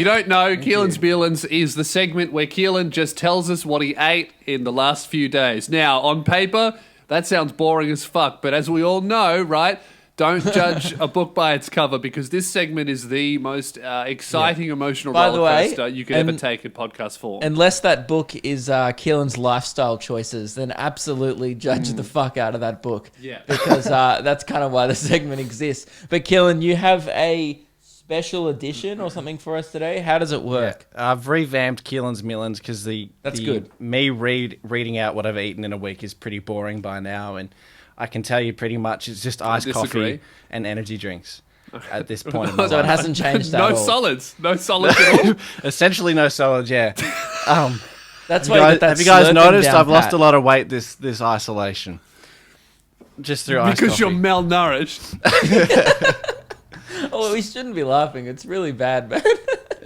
you don't know, Keelan's Mealins is the segment where Keelan just tells us what he ate in the last few days. Now, on paper, that sounds boring as fuck, but as we all know, right, don't judge a book by its cover, because this segment is the most exciting, emotional roller coaster you could ever take in podcast form. Unless that book is Keelan's lifestyle choices, then absolutely judge the fuck out of that book. Yeah. Because that's kind of why the segment exists. But Keelan, you have a special edition or something for us today? How does it work? Yeah. I've revamped Keelan's Mealins because That's good. Me reading out what I've eaten in a week is pretty boring by now, and I can tell you pretty much it's just iced coffee and energy drinks at this point in my life. So it hasn't changed at all. No solids at all? Essentially no solids, yeah. That's why have you guys noticed I've lost a lot of weight this isolation? Just through iced coffee. Because you're malnourished. Oh, we shouldn't be laughing. It's really bad, man.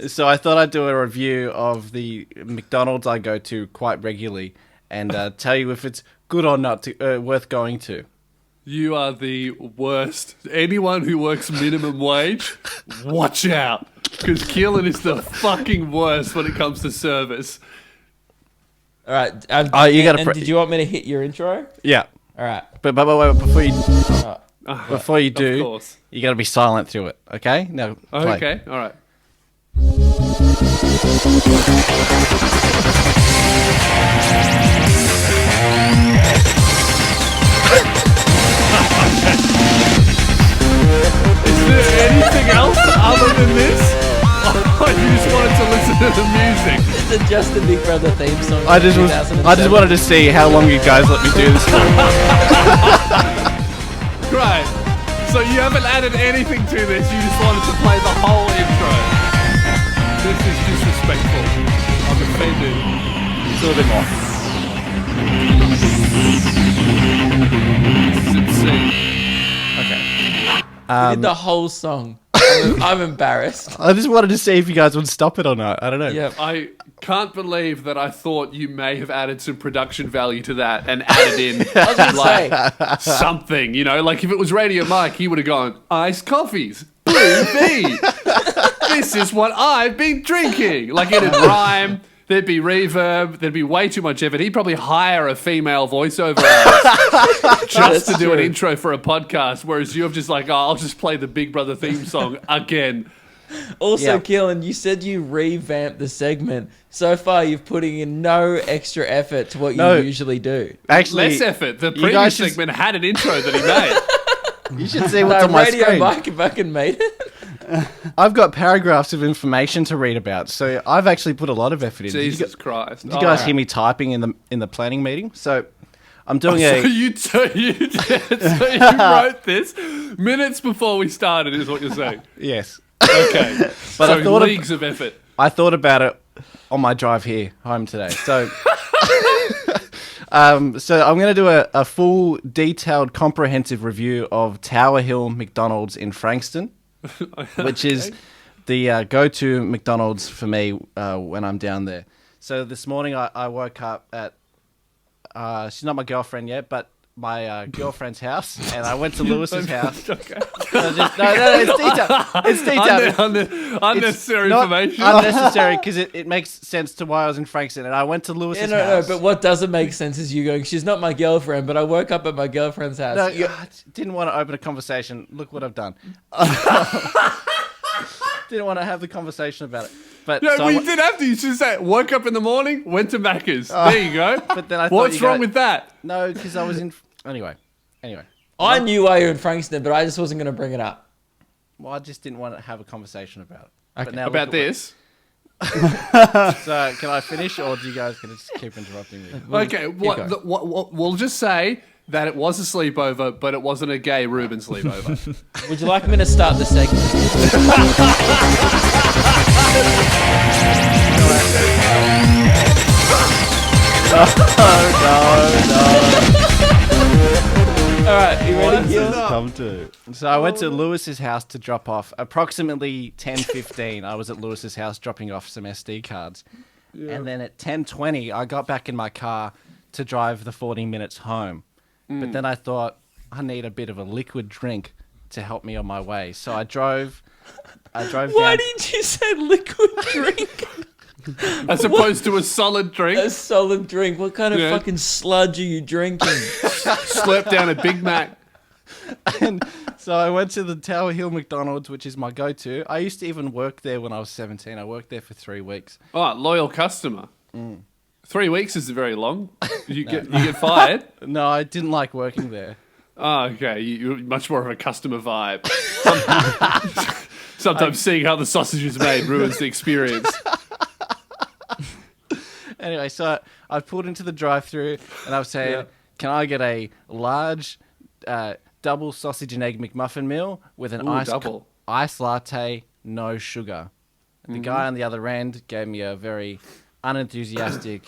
So I thought I'd do a review of the McDonald's I go to quite regularly and tell you if it's good or not, worth going to. You are the worst. Anyone who works minimum wage, watch out. Because Keelan is the fucking worst when it comes to service. All right. Did you want me to hit your intro? Yeah. All right. But wait, before you do, you got to be silent through it, okay? Now, play. Okay, all right. Is there anything else other than this? Oh, you just wanted to listen to the music. It's a Just a Big Brother theme song. I just wanted to see how long you guys let me do this for. Great. So you haven't added anything to this. You just wanted to play the whole intro. This is disrespectful. I'm offended. It's a little bit more. This is insane. Okay. You did the whole song. I'm embarrassed. I just wanted to see if you guys would stop it or not. I don't know. Yeah. I can't believe that I thought you may have added some production value to that and added in I was going to say. something, you know, like if it was Radio Mike, he would have gone, iced coffees, blue V. This is what I've been drinking. Like it'd rhyme, there'd be reverb, there'd be way too much effort. He'd probably hire a female voiceover artist just to do an intro for a podcast, whereas you're just like, oh, I'll just play the Big Brother theme song again. Also, Keelan, you said you revamped the segment. So far, you've putting in no extra effort to what you usually do. Actually, less effort. The previous segment had an intro that he made. You should see what's on my Radio screen. Mike fucking made it. I've got paragraphs of information to read about, so I've actually put a lot of effort in. Jesus Christ! Did you guys hear me typing in the planning meeting? So I'm doing So you wrote this minutes before we started, is what you're saying? Yes. Okay. But so I thought leagues of effort. I thought about it on my drive here home today. So so I'm going to do a full, detailed, comprehensive review of Tower Hill McDonald's in Frankston, which is the go-to McDonald's for me when I'm down there. So this morning I woke up at, she's not my girlfriend yet, but my girlfriend's house, and I went to Lewis's house. Okay. No, it's detailed. It's detailed. Unnecessary information. Unnecessary because it makes sense to why I was in Frankston, and I went to Lewis's house. No, but what doesn't make sense is you going, she's not my girlfriend, but I woke up at my girlfriend's house. No, I didn't want to open a conversation. Look what I've done. Didn't want to have the conversation about it. But no, so you did have to. You should say, woke up in the morning, went to Macca's. There you go. But then I thought what's wrong with that? No, because I was in... Anyway. I knew why you were in Frankston, but I just wasn't going to bring it up. Well, I just didn't want to have a conversation about it. Okay. But now about this? So, can I finish, or do you guys going to just keep interrupting me? Okay, we'll just say that it was a sleepover, but it wasn't a gay Reuben sleepover. Would you like me to start the segment? No. All right, you ready? Come to. So I went to Lewis's house to drop off. Approximately 10:15, I was at Lewis's house dropping off some SD cards. Yeah. And then at 10:20, I got back in my car to drive the 40 minutes home. But then I thought, I need a bit of a liquid drink to help me on my way. So I drove I drove Why down. did you say liquid drink? As opposed to a solid drink. A solid drink. What kind of Yeah. fucking sludge are you drinking? Slurp down a Big Mac. And so I went to the Tower Hill McDonald's, which is my go-to. I used to even work there when I was 17. I worked there for 3 weeks. Oh, loyal customer. 3 weeks is very long. You get fired. No, I didn't like working there. Oh, okay. You're much more of a customer vibe. Sometimes seeing how the sausage is made ruins the experience. Anyway, so I pulled into the drive-thru and I was saying, Yeah. can I get a large double sausage and egg McMuffin meal with an double. ice latte, no sugar? The guy on the other end gave me a very unenthusiastic,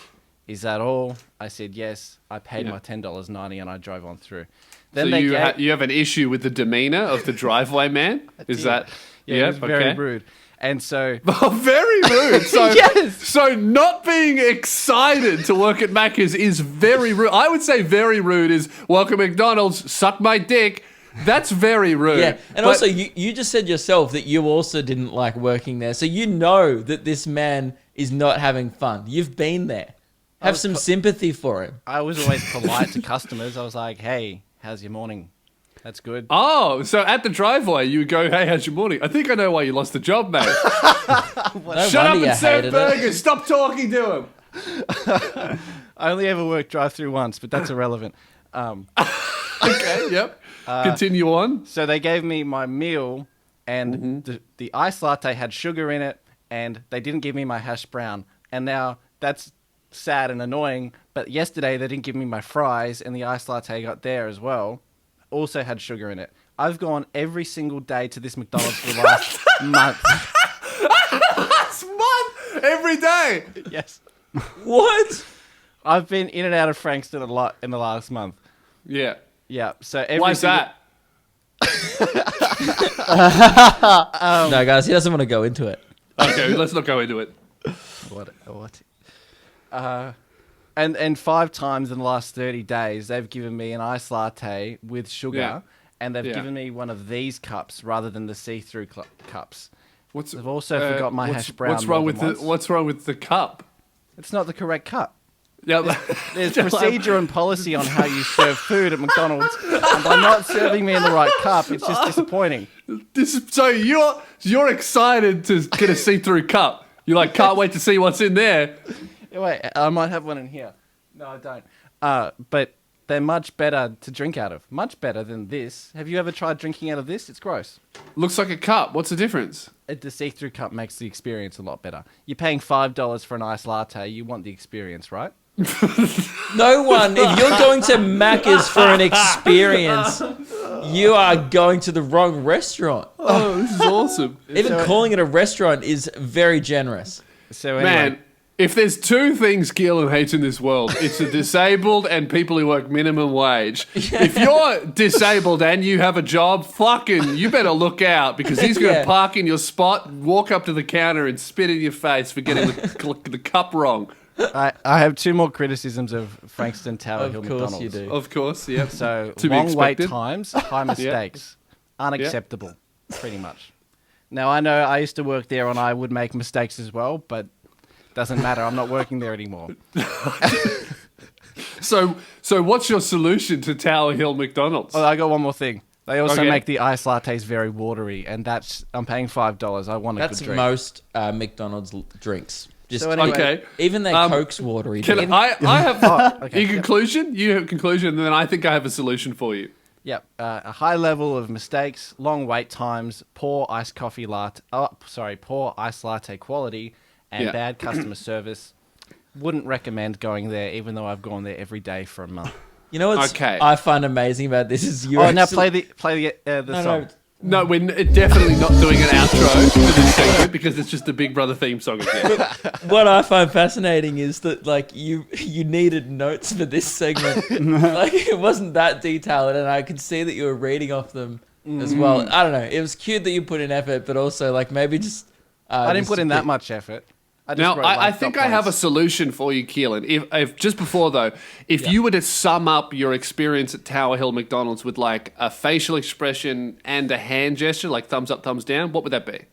is that all? I said yes. I paid my $10.90 and I drove on through. Then So they you have an issue with the demeanor of the driveway man? Is that... it was very rude. And so... Oh, very rude. So, Yes. So not being excited to work at Macca's is very rude. I would say very rude is, welcome McDonald's, suck my dick. That's very rude. Yeah, and But- also you just said yourself that you also didn't like working there, so you know that this man is not having fun. You've been there. Have some sympathy for him. I was always polite to customers. I was like, hey, how's your morning? That's good. Oh, so at the driveway, you would go, hey, how's your morning? I think I know why you lost the job, mate. No Shut up wonder you and serve hated it. burgers. Stop talking to him. I only ever worked drive-through once, but that's irrelevant. Okay, yep. Continue on. So they gave me my meal, and the ice latte had sugar in it, and they didn't give me my hash brown. And now that's sad and annoying, but yesterday they didn't give me my fries, and the ice latte I got there as well also had sugar in it. I've gone every single day to this McDonald's for the last month. Last month, every day. Yes. What? I've been in and out of Frankston a lot in the last month. Yeah. Yeah, so every Why's single- that? No, guys, he doesn't want to go into it. Okay, let's not go into it. What? And 5 times in the last 30 days, they've given me an ice latte with sugar, Yeah. and they've Yeah. given me one of these cups rather than the see-through cups. They've also uh, forgot my hash brown. What's wrong more with than once. What's wrong with the cup? It's not the correct cup. Yeah, There's procedure and policy on how you serve food at McDonald's, and by not serving me in the right cup, it's just disappointing. So you're excited to get a see-through cup. You're like, can't wait to see what's in there. Wait, I might have one in here. No, I don't. But they're much better to drink out of. Much better than this. Have you ever tried drinking out of this? It's gross. Looks like a cup. What's the difference? The see-through cup makes the experience a lot better. You're paying $5 for an iced latte. You want the experience, right? No one, if you're going to Macca's for an experience, you are going to the wrong restaurant. Oh, this is awesome. Even calling it a restaurant is very generous. So anyway, Man, if there's 2 things Keehlan hates in this world, it's the disabled and people who work minimum wage. If you're disabled and you have a job, fucking, you better look out because he's going to Yeah. park in your spot, walk up to the counter and spit in your face for getting the cup wrong. I have 2 more criticisms of Frankston Tower Of Hill course McDonald's. you do. Of course, yeah. So To be long wait expected. times, high mistakes, unacceptable, pretty much. Now I know I used to work there and I would make mistakes as well, but doesn't matter. I'm not working there anymore. So what's your solution to Tower Hill McDonald's? Oh, I got one more thing. They also Okay. make the ice lattes very watery, and I'm paying $5. I want a That's good drink. most McDonald's drinks. Just So anyway- Okay. even their Coke's watery. Can dude. I have okay. in conclusion? You have a conclusion, and then I think I have a solution for you. Yep, a high level of mistakes, long wait times, poor iced coffee latte. Poor ice latte quality, and Yeah. bad customer service. Wouldn't recommend going there, even though I've gone there every day for a month. You know what Okay. I find amazing about this is you. Oh, now play the No, song. no. No, we're definitely not doing an outro for this segment because it's just the Big Brother theme song again. What I find fascinating is that like you needed notes for this segment. Like it wasn't that detailed, and I could see that you were reading off them as well. I don't know. It was cute that you put in effort, but also like maybe just. I didn't put in that much effort. Now, wrote, I like, think dot I have a points. solution for you, Keelan. If just before though, if you were to sum up your experience at Tower Hill McDonald's with like a facial expression and a hand gesture, like thumbs up, thumbs down, what would that be?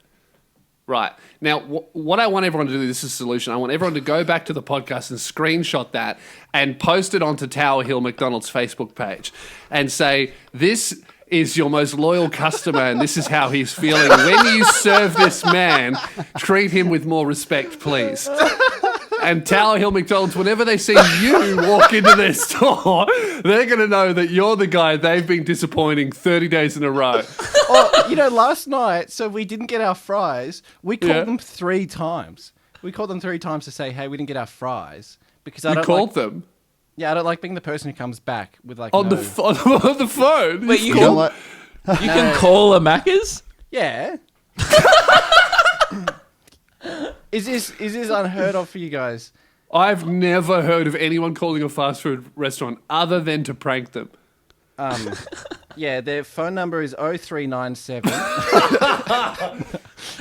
Right. Now, what I want everyone to do, this is a solution. I want everyone to go back to the podcast and screenshot that and post it onto Tower Hill McDonald's Facebook page and say, this is your most loyal customer and this is how he's feeling. When you serve this man, treat him with more respect, please. And Tower Hill McDonald's, whenever they see you walk into their store, they're going to know that you're the guy they've been disappointing 30 days in a row. Oh, last night, so we didn't get our fries. We called them 3 times. We called them 3 times to say, hey, we didn't get our fries. Because I You don't called like, them? Yeah, I don't like being the person who comes back with like On no... on the phone? Wait, you You know what? can call a Macca's? Yeah. Is this unheard of for you guys? I've never heard of anyone calling a fast food restaurant other than to prank them. Yeah, their phone number is 0397.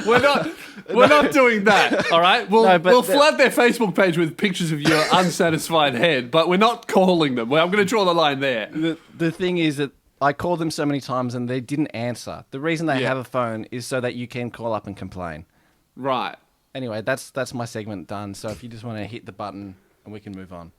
We're not doing that, all right? No, but We'll flood their Facebook page with pictures of your unsatisfied head, but we're not calling them. I'm going to draw the line there. The thing is that I called them so many times and they didn't answer. The reason they have a phone is so that you can call up and complain. Right. Anyway, that's my segment done. So if you just want to hit the button and we can move on.